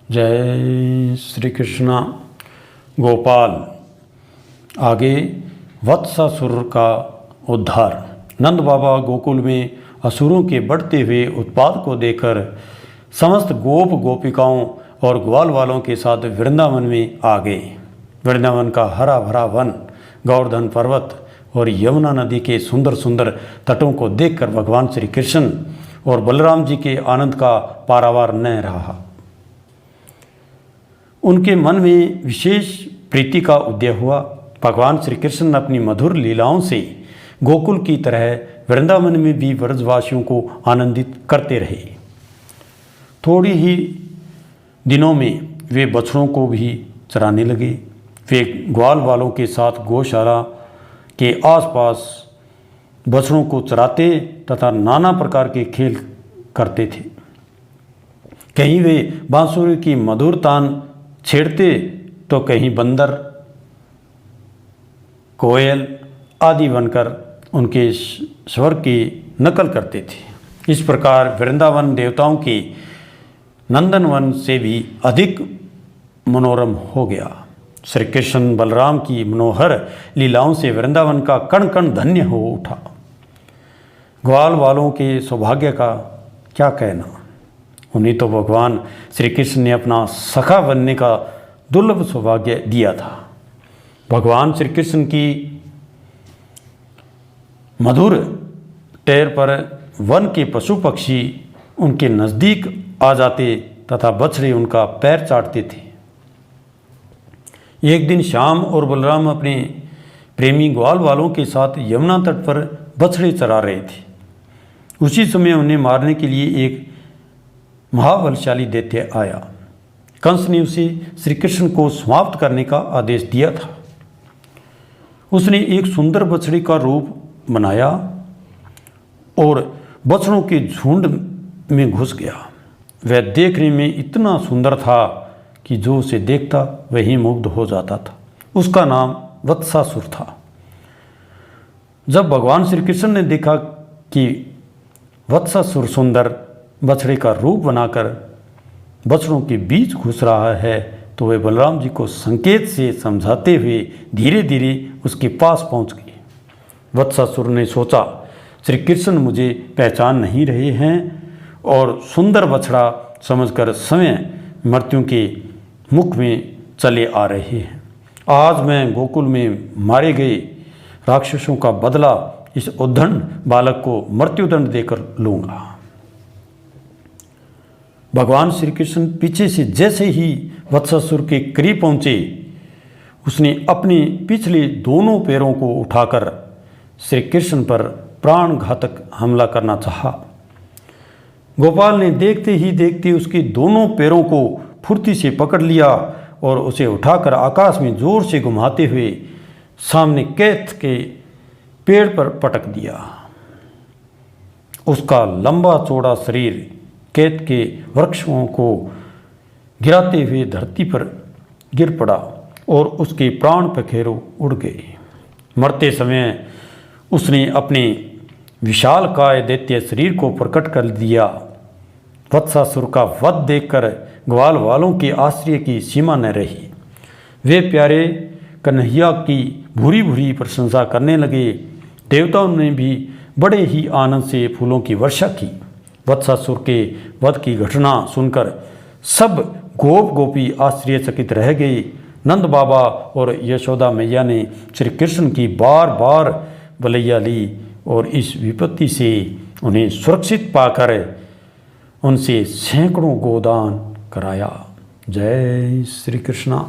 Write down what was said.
जय श्री कृष्णा। गोपाल आगे वत्सासुर का उद्धार। नंद बाबा गोकुल में असुरों के बढ़ते हुए उत्पाद को देखकर समस्त गोप गोपिकाओं और ग्वाल वालों के साथ वृंदावन में आ गए। वृंदावन का हरा भरा वन, गोवर्धन पर्वत और यमुना नदी के सुंदर सुंदर तटों को देखकर भगवान श्री कृष्ण और बलराम जी के आनंद का पारावार न रहा। उनके मन में विशेष प्रीति का उदय हुआ। भगवान श्री कृष्ण अपनी मधुर लीलाओं से गोकुल की तरह वृंदावन में भी व्रजवासियों को आनंदित करते रहे। थोड़ी ही दिनों में वे बछड़ों को भी चराने लगे। वे ग्वाल वालों के साथ गौशाला के आसपास बछड़ों को चराते तथा नाना प्रकार के खेल करते थे। कहीं वे बांसुरी की मधुर तान छेड़ते तो कहीं बंदर, कोयल आदि बनकर उनके स्वर की नकल करते थे। इस प्रकार वृंदावन देवताओं के नंदनवन से भी अधिक मनोरम हो गया। श्री कृष्ण बलराम की मनोहर लीलाओं से वृंदावन का कण कण धन्य हो उठा। ग्वाल वालों के सौभाग्य का क्या कहना। उन्हें तो भगवान श्री कृष्ण ने अपना सखा बनने का दुर्लभ सौभाग्य दिया था। भगवान श्री कृष्ण की मधुर टैर पर वन के पशु पक्षी उनके नज़दीक आ जाते तथा बछड़े उनका पैर चाटते थे। एक दिन श्याम और बलराम अपने प्रेमी ग्वाल वालों के साथ यमुना तट पर बछड़े चरा रहे थे। उसी समय उन्हें मारने के लिए एक महाबलशाली दैत्य आया। कंस ने उसे श्री कृष्ण को समाप्त करने का आदेश दिया था। उसने एक सुंदर बछड़ी का रूप बनाया और बछड़ों के झुंड में घुस गया। वह देखने में इतना सुंदर था कि जो उसे देखता वही मुग्ध हो जाता था। उसका नाम वत्सासुर था। जब भगवान श्री कृष्ण ने देखा कि वत्सासुर सुंदर बछड़े का रूप बनाकर बछड़ों के बीच घुस रहा है तो वे बलराम जी को संकेत से समझाते हुए धीरे धीरे उसके पास पहुंच गए। वत्सासुर ने सोचा श्री कृष्ण मुझे पहचान नहीं रहे हैं और सुंदर बछड़ा समझकर स्वयं मृत्यु के मुख में चले आ रहे हैं। आज मैं गोकुल में मारे गए राक्षसों का बदला इस उद्दंड बालक को मृत्युदंड देकर लूँगा। भगवान श्री कृष्ण पीछे से जैसे ही वत्सासुर के करीब पहुँचे, उसने अपने पिछले दोनों पैरों को उठाकर श्री कृष्ण पर प्राण घातक हमला करना चाहा। गोपाल ने देखते ही देखते उसके दोनों पैरों को फुर्ती से पकड़ लिया और उसे उठाकर आकाश में जोर से घुमाते हुए सामने कैथ के पेड़ पर पटक दिया। उसका लंबा चौड़ा शरीर कैथ के वृक्षों को गिराते हुए धरती पर गिर पड़ा और उसके प्राण पखेरु उड़ गए। मरते समय उसने अपने विशालकाय दैत्य शरीर को प्रकट कर दिया। वत्सासुर का वध देखकर ग्वाल वालों के आश्चर्य की सीमा न रही। वे प्यारे कन्हैया की भूरी भूरी प्रशंसा करने लगे। देवताओं ने भी बड़े ही आनंद से फूलों की वर्षा की। वत्सासुर के वध की घटना सुनकर सब गोप गोपी आश्चर्यचकित रह गए। नंद बाबा और यशोदा मैया ने श्री कृष्ण की बार बार बलैया ली और इस विपत्ति से उन्हें सुरक्षित पाकर उनसे सैकड़ों गोदान कराया। जय श्री कृष्णा।